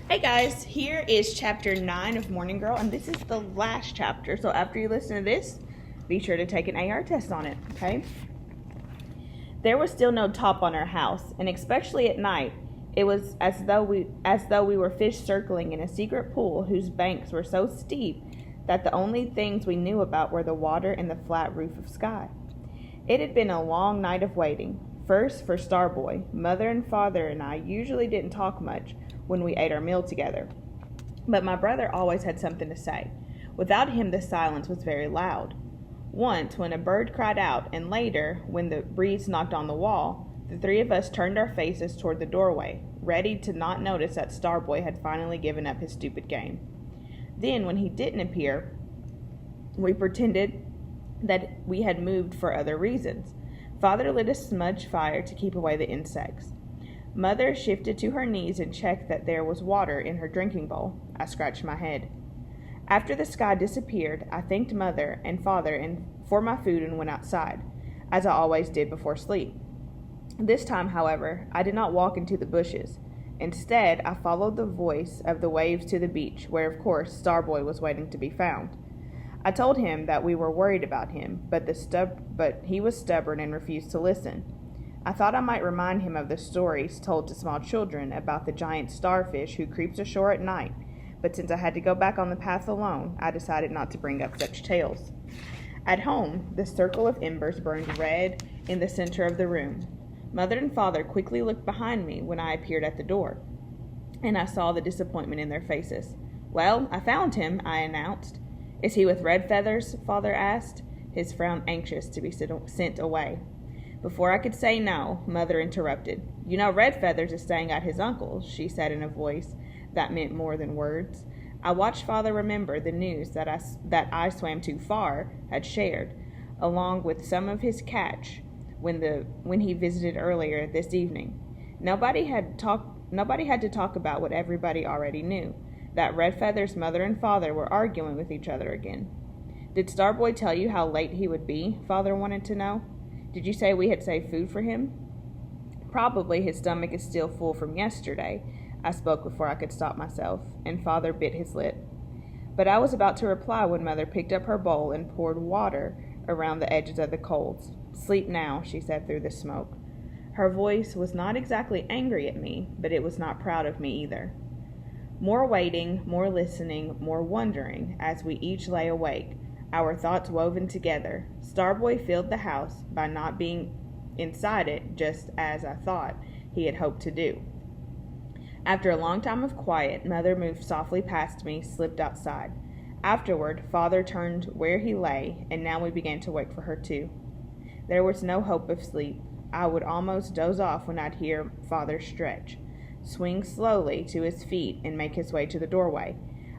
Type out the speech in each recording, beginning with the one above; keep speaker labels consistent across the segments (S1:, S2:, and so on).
S1: Hey guys, here is chapter 9 of Morning Girl, and this is the last chapter. So after you listen to this, be sure to take an AR test on it, okay? There was still no top on our house, and especially at night, it was as though we were fish circling in a secret pool whose banks were so steep that the only things we knew about were the water and the flat roof of sky. It had been a long night of waiting. First for Starboy. Mother and father and I usually didn't talk much when we ate our meal together, but my brother always had something to say. Without him, the silence was very loud. Once, when a bird cried out, and later, when the breeze knocked on the wall, the three of us turned our faces toward the doorway, ready to not notice that Starboy had finally given up his stupid game. Then, when he didn't appear, we pretended that we had moved for other reasons. Father lit a smudge fire to keep away the insects. Mother shifted to her knees and checked that there was water in her drinking bowl. I scratched my head. After the sky disappeared, I thanked Mother and Father for my food and went outside, as I always did before sleep. This time, however, I did not walk into the bushes. Instead, I followed the voice of the waves to the beach, where, of course, Starboy was waiting to be found. I told him that we were worried about him, but he was stubborn and refused to listen. I thought I might remind him of the stories told to small children about the giant starfish who creeps ashore at night, but since I had to go back on the path alone, I decided not to bring up such tales. At home, the circle of embers burned red in the center of the room. Mother and Father quickly looked behind me when I appeared at the door, and I saw the disappointment in their faces. "Well, I found him," I announced. "Is he with Red Feathers?" Father asked, his frown anxious to be sent away. Before I could say no, Mother interrupted. "You know Red Feathers is staying at his uncle's," she said in a voice that meant more than words. I watched Father remember the news that I swam too far had shared, along with some of his catch when he visited earlier this evening. Nobody had to talk about what everybody already knew, that Red Feather's mother and father were arguing with each other again. "Did Starboy tell you how late he would be?" Father wanted to know. "Did you say we had saved food for him?" "Probably his stomach is still full from yesterday," I spoke before I could stop myself, and Father bit his lip. But I was about to reply when Mother picked up her bowl and poured water around the edges of the coals. "Sleep now," she said through the smoke. Her voice was not exactly angry at me, but it was not proud of me either. More waiting, more listening, more wondering, as we each lay awake, our thoughts woven together. Starboy filled the house by not being inside it, just as I thought he had hoped to do. After a long time of quiet, Mother moved softly past me, slipped outside. Afterward, Father turned where he lay, and now we began to wait for her too. There was no hope of sleep. I would almost doze off when I'd hear Father stretch, swing slowly to his feet, and make his way to the doorway.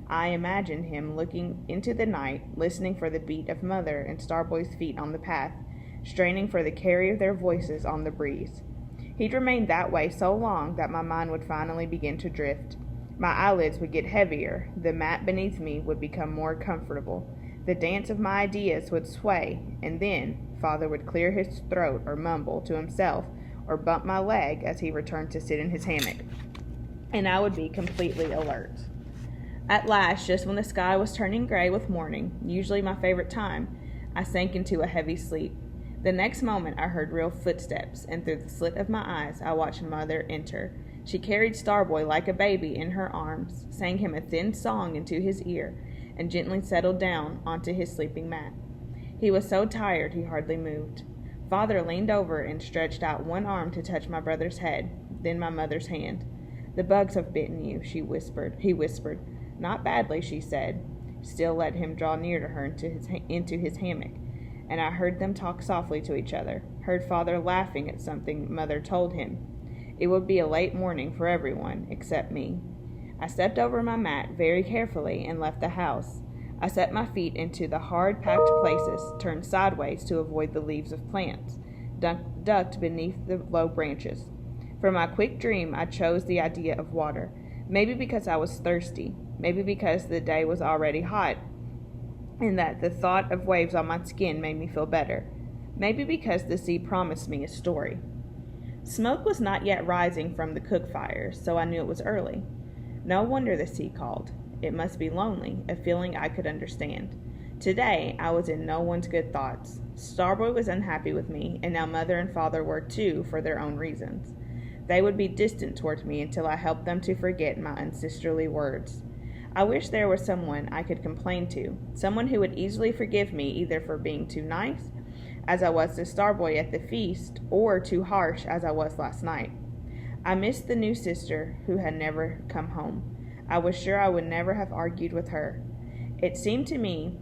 S1: I imagined him looking into the night, listening for the beat of Mother and Starboy's feet on the path, straining for the carry of their voices on the breeze. He'd remained that way so long that my mind would finally begin to drift. My eyelids would get heavier, the mat beneath me would become more comfortable, the dance of my ideas would sway, and then Father would clear his throat or mumble to himself or bump my leg as he returned to sit in his hammock, and I would be completely alert. At last, just when the sky was turning gray with morning, usually my favorite time, I sank into a heavy sleep. The next moment I heard real footsteps, and through the slit of my eyes I watched Mother enter. She carried Starboy like a baby in her arms, sang him a thin song into his ear, and gently settled down onto his sleeping mat. He was so tired he hardly moved. Father leaned over and stretched out one arm to touch my brother's head, then my mother's hand. "The bugs have bitten you," he whispered. "Not badly," she said. Still let him draw near to her into his hammock, and I heard them talk softly to each other, heard Father laughing at something Mother told him. It would be a late morning for everyone, except me. I stepped over my mat very carefully and left the house. I set my feet into the hard, packed places, turned sideways to avoid the leaves of plants, ducked beneath the low branches. For my quick dream, I chose the idea of water, maybe because I was thirsty, maybe because the day was already hot, and that the thought of waves on my skin made me feel better. Maybe because the sea promised me a story. Smoke was not yet rising from the cook fires, so I knew it was early. No wonder the sea called. It must be lonely, a feeling I could understand. Today, I was in no one's good thoughts. Starboy was unhappy with me, and now Mother and Father were too, for their own reasons. They would be distant towards me until I helped them to forget my unsisterly words. I wish there was someone I could complain to, someone who would easily forgive me either for being too nice, as I was to Starboy at the feast, or too harsh, as I was last night. I missed the new sister who had never come home. I was sure I would never have argued with her. It seemed to me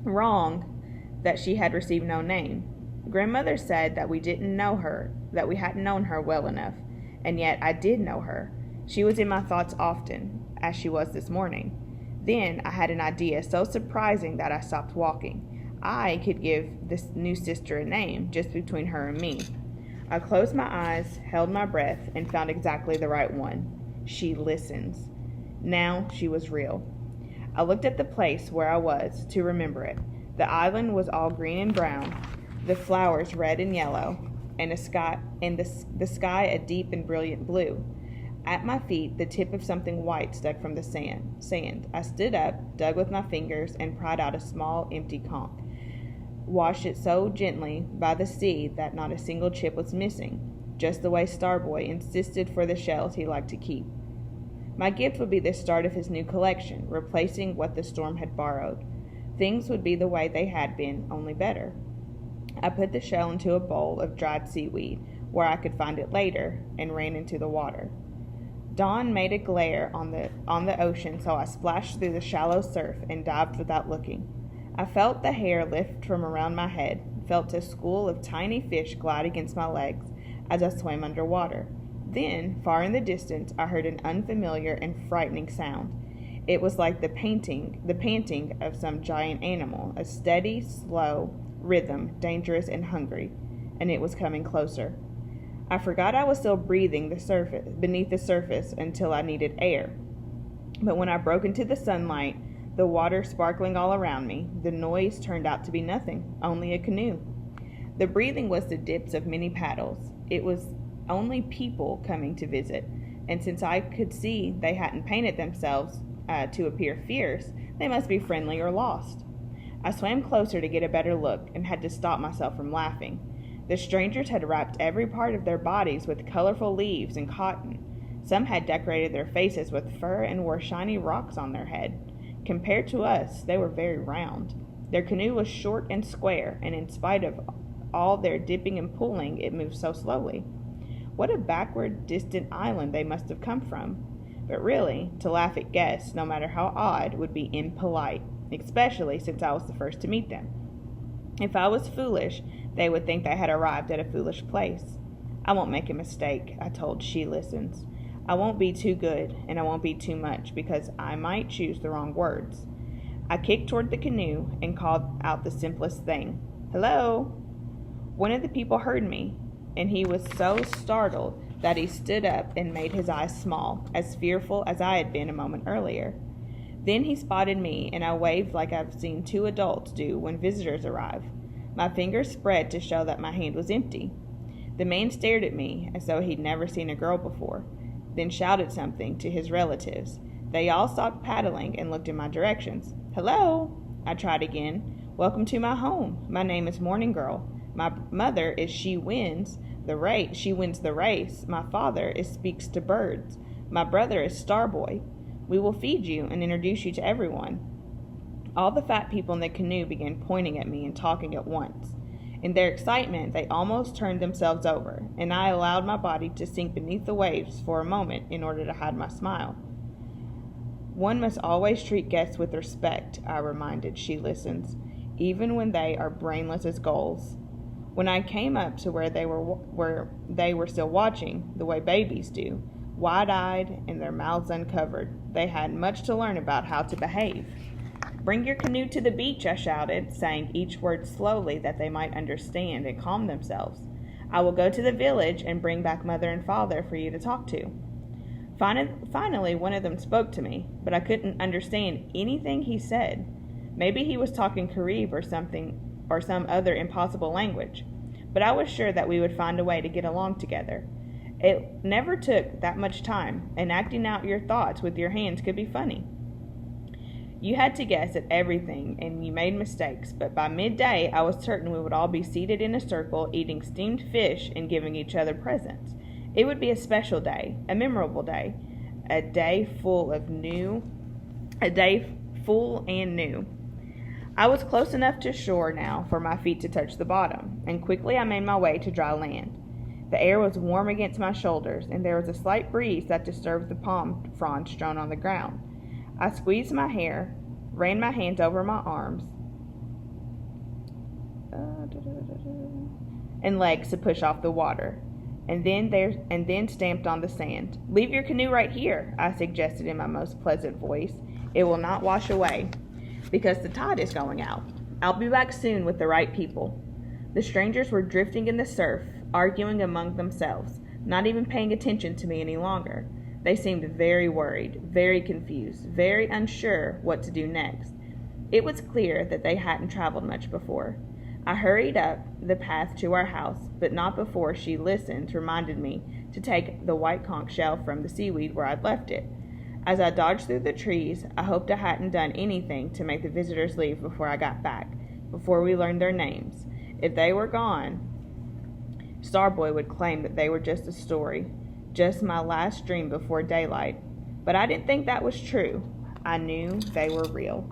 S1: wrong that she had received no name. Grandmother said that we didn't know her, that we hadn't known her well enough, and yet I did know her. She was in my thoughts often, as she was this morning. Then I had an idea so surprising that I stopped walking. I could give this new sister a name, just between her and me. I closed my eyes, held my breath, and found exactly the right one. She listens. Now she was real. I looked at the place where I was to remember it. The island was all green and brown, the flowers red and yellow, and the sky a deep and brilliant blue. At my feet, the tip of something white stuck from the sand. I stood up, dug with my fingers, and pried out a small, empty conch. Washed it so gently by the sea that not a single chip was missing, just the way Starboy insisted for the shells he liked to keep. My gift would be the start of his new collection, replacing what the storm had borrowed. Things would be the way they had been, only better. I put the shell into a bowl of dried seaweed, where I could find it later, and ran into the water. Dawn made a glare on the ocean, so I splashed through the shallow surf and dived without looking. I felt the hair lift from around my head, felt a school of tiny fish glide against my legs as I swam underwater. Then, far in the distance, I heard an unfamiliar and frightening sound. It was like the panting of some giant animal, a steady, slow rhythm, dangerous and hungry, and it was coming closer. I forgot I was still breathing beneath the surface until I needed air. But when I broke into the sunlight, the water sparkling all around me, the noise turned out to be nothing, only a canoe. The breathing was the dips of many paddles. It was only people coming to visit, and since I could see they hadn't painted themselves to appear fierce, they must be friendly or lost. I swam closer to get a better look and had to stop myself from laughing. The strangers had wrapped every part of their bodies with colorful leaves and cotton. Some had decorated their faces with fur and wore shiny rocks on their head. Compared to us, they were very round. Their canoe was short and square, and in spite of all their dipping and pulling, it moved so slowly. What a backward, distant island they must have come from. But really, to laugh at guests, no matter how odd, would be impolite, especially since I was the first to meet them. If I was foolish, they would think they had arrived at a foolish place. I won't make a mistake, I told She Listens. I won't be too good, and I won't be too much, because I might choose the wrong words. I kicked toward the canoe and called out the simplest thing. Hello? One of the people heard me, and he was so startled that he stood up and made his eyes small, as fearful as I had been a moment earlier. Then he spotted me, and I waved like I've seen two adults do when visitors arrive. My fingers spread to show that my hand was empty. The man stared at me as though he'd never seen a girl before, then shouted something to his relatives. They all stopped paddling and looked in my directions. Hello? I tried again. Welcome to my home. My name is Morning Girl. My mother is She Wins the Race. My father is Speaks to Birds. My brother is Starboy. We will feed you and introduce you to everyone. All the fat people in the canoe began pointing at me and talking at once. In their excitement, they almost turned themselves over, and I allowed my body to sink beneath the waves for a moment in order to hide my smile. One must always treat guests with respect, I reminded She Listens, even when they are brainless as gulls. When I came up to where they were still watching, the way babies do, wide-eyed and their mouths uncovered, they had much to learn about how to behave. Bring your canoe to the beach, I shouted, saying each word slowly that they might understand and calm themselves. I will go to the village and bring back Mother and Father for you to talk to. Finally, one of them spoke to me, but I couldn't understand anything he said. Maybe he was talking Carib or some other impossible language, but I was sure that we would find a way to get along together. It never took that much time, and acting out your thoughts with your hands could be funny. You had to guess at everything, and you made mistakes, but by midday I was certain we would all be seated in a circle, eating steamed fish and giving each other presents. It would be a special day, a memorable day, a day full and new. I was close enough to shore now for my feet to touch the bottom, and quickly I made my way to dry land. The air was warm against my shoulders, and there was a slight breeze that disturbed the palm fronds strewn on the ground. I squeezed my hair, ran my hands over my arms and legs to push off the water, and then stamped on the sand. "Leave your canoe right here," I suggested in my most pleasant voice. "It will not wash away, because the tide is going out. I'll be back soon with the right people." The strangers were drifting in the surf, arguing among themselves, not even paying attention to me any longer. They seemed very worried, very confused, very unsure what to do next. It was clear that they hadn't traveled much before. I hurried up the path to our house, but not before she reminded me to take the white conch shell from the seaweed where I'd left it. As I dodged through the trees, I hoped I hadn't done anything to make the visitors leave before I got back, before we learned their names. If they were gone, Starboy would claim that they were just a story, just my last dream before daylight. But I didn't think that was true. I knew they were real.